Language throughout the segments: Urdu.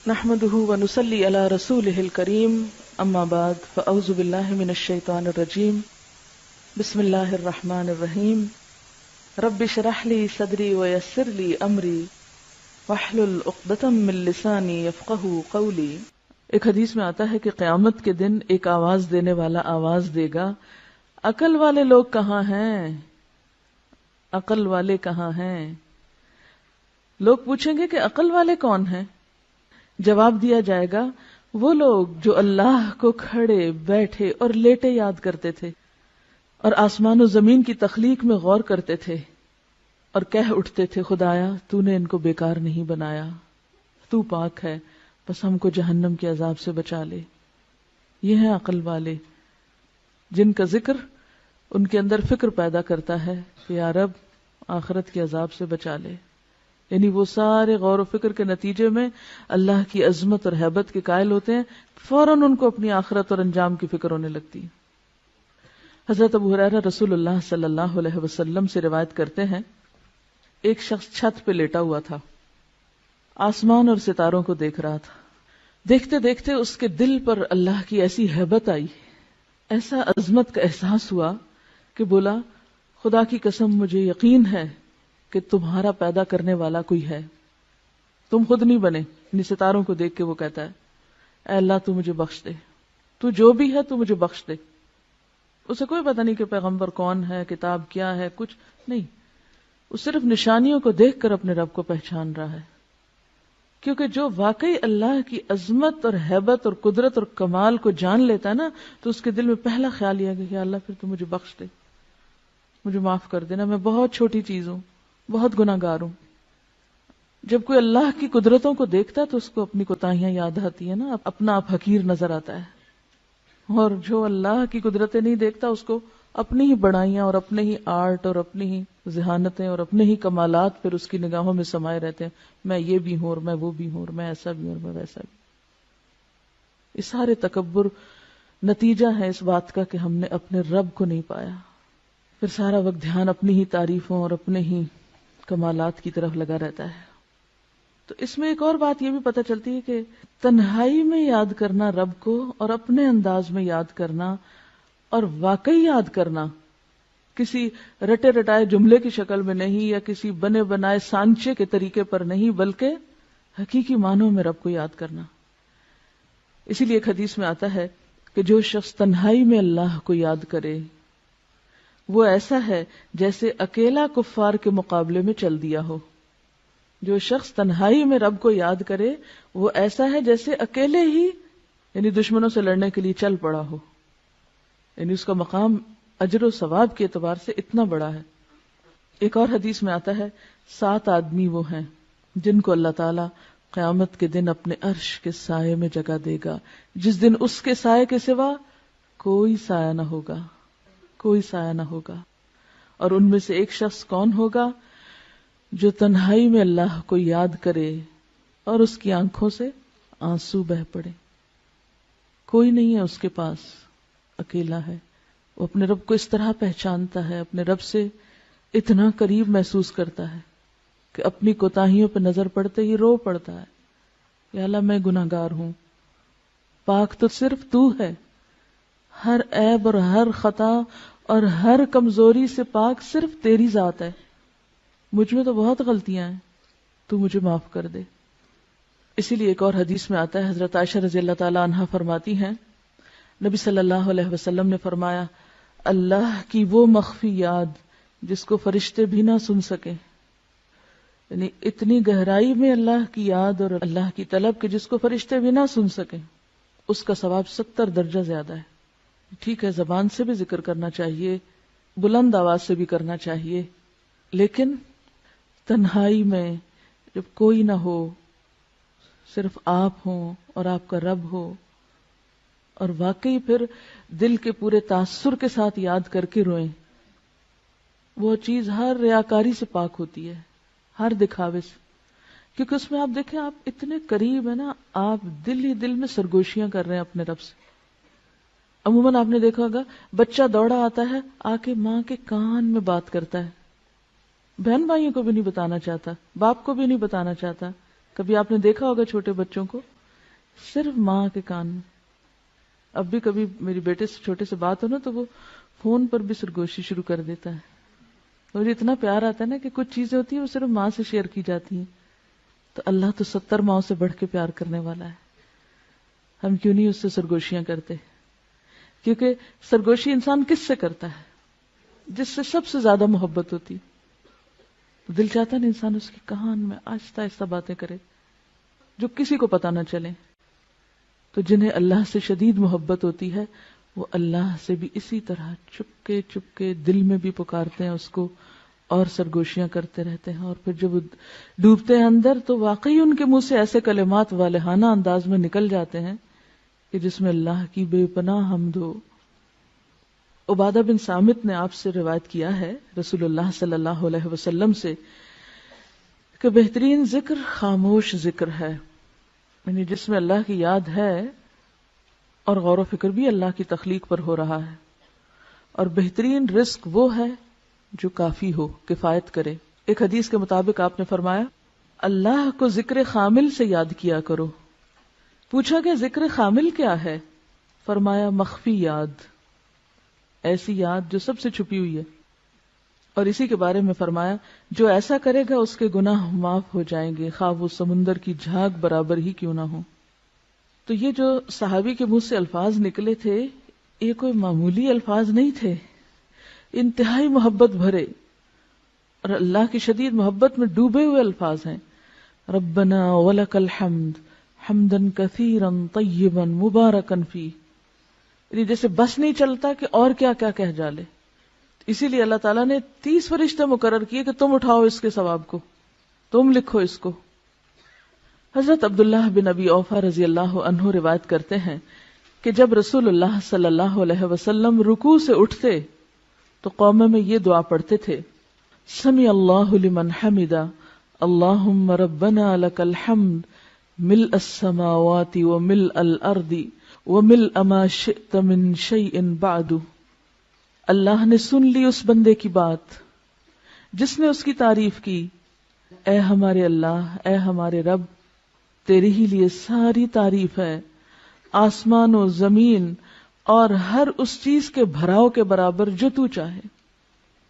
نحمده ونصلي على رسوله الكريم اما بعد فاعوذ بالله من الشيطان الرجيم بسم الله الرحمن الرحيم رب اشرح لي صدري ويسر لي امري واحلل عقدة من لساني يفقهوا قولي۔ ایک حدیث میں آتا ہے کہ قیامت کے دن ایک آواز دینے والا آواز دے گا، عقل والے لوگ کہاں ہیں؟ عقل والے کہاں ہیں؟ لوگ پوچھیں گے کہ عقل والے کون ہیں؟ جواب دیا جائے گا وہ لوگ جو اللہ کو کھڑے بیٹھے اور لیٹے یاد کرتے تھے اور آسمان و زمین کی تخلیق میں غور کرتے تھے اور کہہ اٹھتے تھے خدایا تو نے ان کو بیکار نہیں بنایا، تو پاک ہے، بس ہم کو جہنم کے عذاب سے بچا لے۔ یہ ہیں عقل والے جن کا ذکر ان کے اندر فکر پیدا کرتا ہے کہ یا رب آخرت کے عذاب سے بچا لے، یعنی وہ سارے غور و فکر کے نتیجے میں اللہ کی عظمت اور ہیبت کے قائل ہوتے ہیں، فوراً ان کو اپنی آخرت اور انجام کی فکر ہونے لگتی ہے۔ حضرت ابو ہریرہ رسول اللہ صلی اللہ علیہ وسلم سے روایت کرتے ہیں، ایک شخص چھت پہ لیٹا ہوا تھا، آسمان اور ستاروں کو دیکھ رہا تھا۔ دیکھتے دیکھتے اس کے دل پر اللہ کی ایسی ہیبت آئی، ایسا عظمت کا احساس ہوا کہ بولا خدا کی قسم مجھے یقین ہے کہ تمہارا پیدا کرنے والا کوئی ہے، تم خود نہیں بنے۔ یعنی ستاروں کو دیکھ کے وہ کہتا ہے اے اللہ تو مجھے بخش دے، تو جو بھی ہے تو مجھے بخش دے۔ اسے کوئی پتہ نہیں کہ پیغمبر کون ہے، کتاب کیا ہے، کچھ نہیں، وہ صرف نشانیوں کو دیکھ کر اپنے رب کو پہچان رہا ہے، کیونکہ جو واقعی اللہ کی عظمت اور ہیبت اور قدرت اور کمال کو جان لیتا ہے نا، تو اس کے دل میں پہلا خیال یہ ہے کہ اللہ پھر تو مجھے بخش دے، مجھے معاف کر دینا، میں بہت چھوٹی چیز ہوں، بہت گناہ گار ہوں۔ جب کوئی اللہ کی قدرتوں کو دیکھتا ہے تو اس کو اپنی کوتاہیاں یاد آتی ہیں نا، اپنا آپ حقیر نظر آتا ہے، اور جو اللہ کی قدرتیں نہیں دیکھتا اس کو اپنی ہی بڑائیاں اور اپنے ہی آرٹ اور اپنی ہی ذہانتیں اور اپنے ہی کمالات پھر اس کی نگاہوں میں سمائے رہتے ہیں، میں یہ بھی ہوں اور میں وہ بھی ہوں اور میں ایسا بھی ہوں اور میں ویسا بھی۔ یہ سارے تکبر نتیجہ ہے اس بات کا کہ ہم نے اپنے رب کو نہیں پایا، پھر سارا وقت دھیان اپنی ہی تعریفوں اور اپنے ہی کمالات کی طرف لگا رہتا ہے۔ تو اس میں ایک اور بات یہ بھی پتہ چلتی ہے کہ تنہائی میں یاد کرنا رب کو اور اپنے انداز میں یاد کرنا اور واقعی یاد کرنا، کسی رٹے رٹائے جملے کی شکل میں نہیں یا کسی بنے بنائے سانچے کے طریقے پر نہیں، بلکہ حقیقی معنوں میں رب کو یاد کرنا۔ اسی لیے ایک حدیث میں آتا ہے کہ جو شخص تنہائی میں اللہ کو یاد کرے وہ ایسا ہے جیسے اکیلا کفار کے مقابلے میں چل دیا ہو۔ جو شخص تنہائی میں رب کو یاد کرے وہ ایسا ہے جیسے اکیلے ہی یعنی دشمنوں سے لڑنے کے لیے چل پڑا ہو، یعنی اس کا مقام اجر و ثواب کے اعتبار سے اتنا بڑا ہے۔ ایک اور حدیث میں آتا ہے 7 آدمی وہ ہیں جن کو اللہ تعالی قیامت کے دن اپنے عرش کے سائے میں جگہ دے گا، جس دن اس کے سائے کے سوا کوئی سایہ نہ ہوگا، کوئی سایہ نہ ہوگا۔ اور ان میں سے ایک شخص کون ہوگا؟ جو تنہائی میں اللہ کو یاد کرے اور اس کی آنکھوں سے آنسو بہ پڑے، کوئی نہیں ہے اس کے پاس، اکیلا ہے، وہ اپنے رب کو اس طرح پہچانتا ہے، اپنے رب سے اتنا قریب محسوس کرتا ہے کہ اپنی کوتاہیوں پہ نظر پڑتے ہی رو پڑتا ہے، یا اللہ میں گناہ گار ہوں، پاک تو صرف تو ہے، ہر عیب اور ہر خطا اور ہر کمزوری سے پاک صرف تیری ذات ہے، مجھ میں تو بہت غلطیاں ہیں، تو مجھے معاف کر دے۔ اسی لیے ایک اور حدیث میں آتا ہے، حضرت عائشہ رضی اللہ تعالی عنہا فرماتی ہیں نبی صلی اللہ علیہ وسلم نے فرمایا اللہ کی وہ مخفی یاد جس کو فرشتے بھی نہ سن سکیں، یعنی اتنی گہرائی میں اللہ کی یاد اور اللہ کی طلب کہ جس کو فرشتے بھی نہ سن سکیں، اس کا ثواب 70 درجہ زیادہ ہے۔ ٹھیک ہے زبان سے بھی ذکر کرنا چاہیے، بلند آواز سے بھی کرنا چاہیے، لیکن تنہائی میں جب کوئی نہ ہو، صرف آپ ہوں اور آپ کا رب ہو، اور واقعی پھر دل کے پورے تاثر کے ساتھ یاد کر کے روئیں، وہ چیز ہر ریاکاری سے پاک ہوتی ہے، ہر دکھاوے سے، کیونکہ اس میں آپ دیکھیں آپ اتنے قریب ہیں نا، آپ دل ہی دل میں سرگوشیاں کر رہے ہیں اپنے رب سے۔ عموماً آپ نے دیکھا ہوگا بچہ دوڑا آتا ہے آ کے ماں کے کان میں بات کرتا ہے، بہن بھائیوں کو بھی نہیں بتانا چاہتا، باپ کو بھی نہیں بتانا چاہتا، کبھی آپ نے دیکھا ہوگا چھوٹے بچوں کو صرف ماں کے کان میں. اب بھی کبھی میری بیٹے سے چھوٹے سے بات ہو نا تو وہ فون پر بھی سرگوشی شروع کر دیتا ہے. مجھے اتنا پیار آتا ہے نا کہ کچھ چیزیں ہوتی ہیں وہ صرف ماں سے شیئر کی جاتی ہیں. تو اللہ تو 70 ماؤں سے بڑھ کے پیار کرنے والا ہے. ہم کیوں نہیں اس سے سرگوشیاں کرتے؟ کیونکہ سرگوشی انسان کس سے کرتا ہے؟ جس سے سب سے زیادہ محبت ہوتی. دل چاہتا ہے نا انسان اس کی کان میں آہستہ آہستہ باتیں کرے جو کسی کو پتہ نہ چلے. تو جنہیں اللہ سے شدید محبت ہوتی ہے وہ اللہ سے بھی اسی طرح چپکے چپکے دل میں بھی پکارتے ہیں اس کو اور سرگوشیاں کرتے رہتے ہیں. اور پھر جب وہ ڈوبتے ہیں اندر تو واقعی ان کے منہ سے ایسے کلمات والہانہ انداز میں نکل جاتے ہیں کہ جس میں اللہ کی بے پناہ حمد ہو. عبادہ بن صامت نے آپ سے روایت کیا ہے رسول اللہ صلی اللہ علیہ وسلم سے کہ بہترین ذکر خاموش ذکر ہے، یعنی جس میں اللہ کی یاد ہے اور غور و فکر بھی اللہ کی تخلیق پر ہو رہا ہے. اور بہترین رزق وہ ہے جو کافی ہو، کفایت کرے. ایک حدیث کے مطابق آپ نے فرمایا اللہ کو ذکر خامل سے یاد کیا کرو. پوچھا کہ ذکر خامل کیا ہے؟ فرمایا مخفی یاد، ایسی یاد جو سب سے چھپی ہوئی ہے. اور اسی کے بارے میں فرمایا جو ایسا کرے گا اس کے گناہ معاف ہو جائیں گے خواہ وہ سمندر کی جھاگ برابر ہی کیوں نہ ہو. تو یہ جو صحابی کے منہ سے الفاظ نکلے تھے یہ کوئی معمولی الفاظ نہیں تھے، انتہائی محبت بھرے اور اللہ کی شدید محبت میں ڈوبے ہوئے الفاظ ہیں. ربنا ولک الحمد حمدا کثیرا طیبا مبارکا فیہ. یعنی جیسے بس نہیں چلتا کہ اور کیا کیا کہہ ڈالے. اسی لیے اللہ تعالیٰ نے 30 فرشتے مقرر کیے کہ تم اٹھاؤ اس کے ثواب کو، تم لکھو اس کو. حضرت عبداللہ بن ابی اوفا رضی اللہ عنہ روایت کرتے ہیں کہ جب رسول اللہ صلی اللہ علیہ وسلم رکوع سے اٹھتے تو قوم میں یہ دعا پڑھتے تھے سمع اللہ لمن حمدا اللہم ربنا لک الحمد ملء السماوات وملء الارض وملء ما شئت من شیء بعد. اللہ نے سن لی اس بندے کی بات جس نے اس کی تعریف کی. اے ہمارے اللہ، اے ہمارے رب، تیرے ہی لیے ساری تعریف ہے، آسمان و زمین اور ہر اس چیز کے بھراؤ کے برابر جو تو چاہے.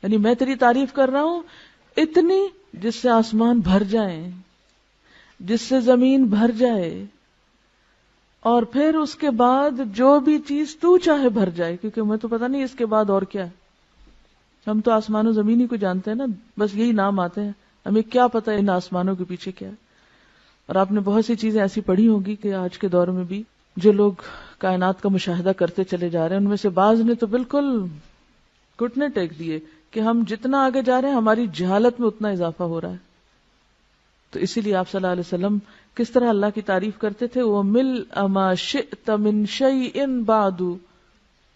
یعنی میں تیری تعریف کر رہا ہوں اتنی جس سے آسمان بھر جائیں، جس سے زمین بھر جائے، اور پھر اس کے بعد جو بھی چیز تو چاہے بھر جائے، کیونکہ میں تو پتہ نہیں اس کے بعد اور کیا ہے. ہم تو آسمان و زمین ہی کو جانتے ہیں نا، بس یہی نام آتے ہیں، ہمیں کیا پتہ ان آسمانوں کے پیچھے کیا ہے. اور آپ نے بہت سی چیزیں ایسی پڑھی ہوگی کہ آج کے دور میں بھی جو لوگ کائنات کا مشاہدہ کرتے چلے جا رہے ہیں ان میں سے بعض نے تو بالکل گھٹنے ٹیک دیے کہ ہم جتنا آگے جا رہے ہیں ہماری جہالت میں اتنا اضافہ ہو رہا ہے. تو اسی لیے آپ صلی اللہ علیہ وسلم کس طرح اللہ کی تعریف کرتے تھے، وَمِلْءَ مَا شِئْتَ مِنْ شَيْءٍ بَعْدُ،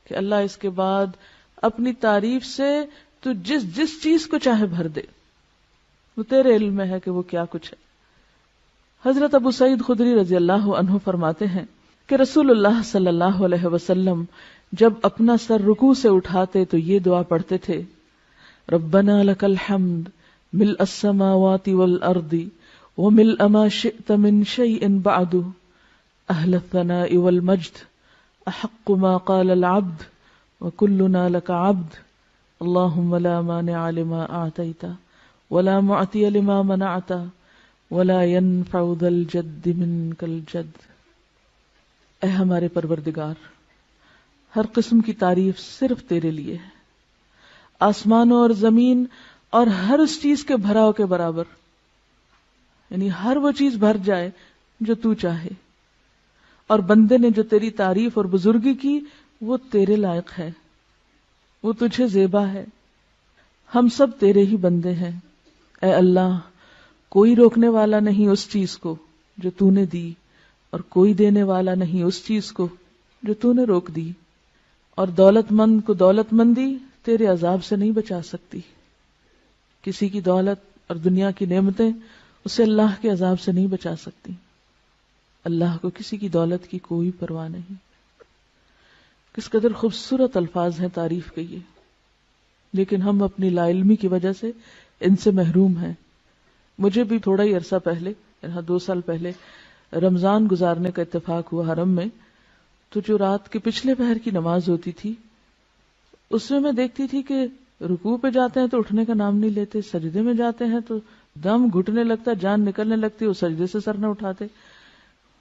کہ اللہ اس کے بعد اپنی تعریف سے تو جس چیز کو چاہے بھر دے، وہ تیرے علم میں ہے کہ وہ کیا کچھ ہے. حضرت ابو سعید خدری رضی اللہ عنہ فرماتے ہیں کہ رسول اللہ صلی اللہ علیہ وسلم جب اپنا سر رکوع سے اٹھاتے تو یہ دعا پڑھتے تھے ربنا لک الحمد ملء السماوات والارض وملء ما شئت من شيء بعد اهل الثناء والمجد احق ما قال العبد وكلنا لك عبد اللهم لا مانع لما اعطيت ولا معطي لما منعت ولا ينفع ذا الجد منك الجد. اے ہمارے پروردگار، ہر قسم کی تعریف صرف تیرے لیے ہے، آسمانوں اور زمین اور ہر اس چیز کے بھراؤ کے برابر، یعنی ہر وہ چیز بھر جائے جو تو چاہے. اور بندے نے جو تیری تعریف اور بزرگی کی وہ تیرے لائق ہے، وہ تجھے زیبا ہے. ہم سب تیرے ہی بندے ہیں. اے اللہ، کوئی روکنے والا نہیں اس چیز کو جو تو نے دی، اور کوئی دینے والا نہیں اس چیز کو جو تو نے روک دی. اور دولت مند کو دولت مندی تیرے عذاب سے نہیں بچا سکتی. کسی کی دولت اور دنیا کی نعمتیں اسے اللہ کے عذاب سے نہیں بچا سکتی. اللہ کو کسی کی دولت کی کوئی پرواہ نہیں. کس قدر خوبصورت الفاظ ہیں تعریف کے یہ، لیکن ہم اپنی لا علمی کی وجہ سے ان سے محروم ہیں. مجھے بھی تھوڑا ہی عرصہ پہلے یہاں 2 سال پہلے رمضان گزارنے کا اتفاق ہوا حرم میں، تو جو رات کے پچھلے پہر کی نماز ہوتی تھی اس میں دیکھتی تھی کہ رکوع پہ جاتے ہیں تو اٹھنے کا نام نہیں لیتے، سجدے میں جاتے ہیں تو دم گھٹنے لگتا، جان نکلنے لگتی، وہ سجدے سے سر نہ اٹھاتے،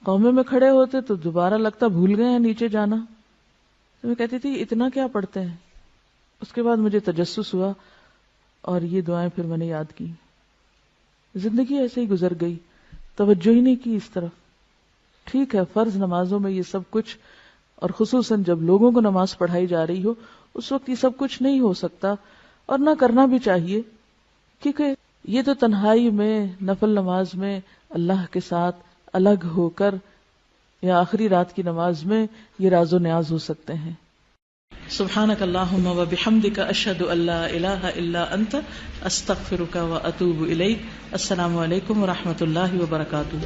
قومے میں کھڑے ہوتے تو دوبارہ لگتا بھول گئے ہیں نیچے جانا. تو میں کہتی تھی اتنا کیا پڑھتے ہیں. اس کے بعد مجھے تجسس ہوا اور یہ دعائیں پھر میں نے یاد کی. زندگی ایسے ہی گزر گئی، توجہ ہی نہیں کی اس طرف. ٹھیک ہے فرض نمازوں میں یہ سب کچھ، اور خصوصاً جب لوگوں کو نماز پڑھائی جا رہی ہو اس وقت یہ سب کچھ نہیں ہو سکتا اور نہ کرنا بھی چاہیے، کیونکہ یہ تو تنہائی میں نفل نماز میں اللہ کے ساتھ الگ ہو کر یا آخری رات کی نماز میں یہ راز و نیاز ہو سکتے ہیں. سبحانک اللہم و بحمدک اشہد ان لا الہ الا انت استغفرک و اتوب الیک. السلام علیکم و رحمۃ اللہ وبرکاتہ.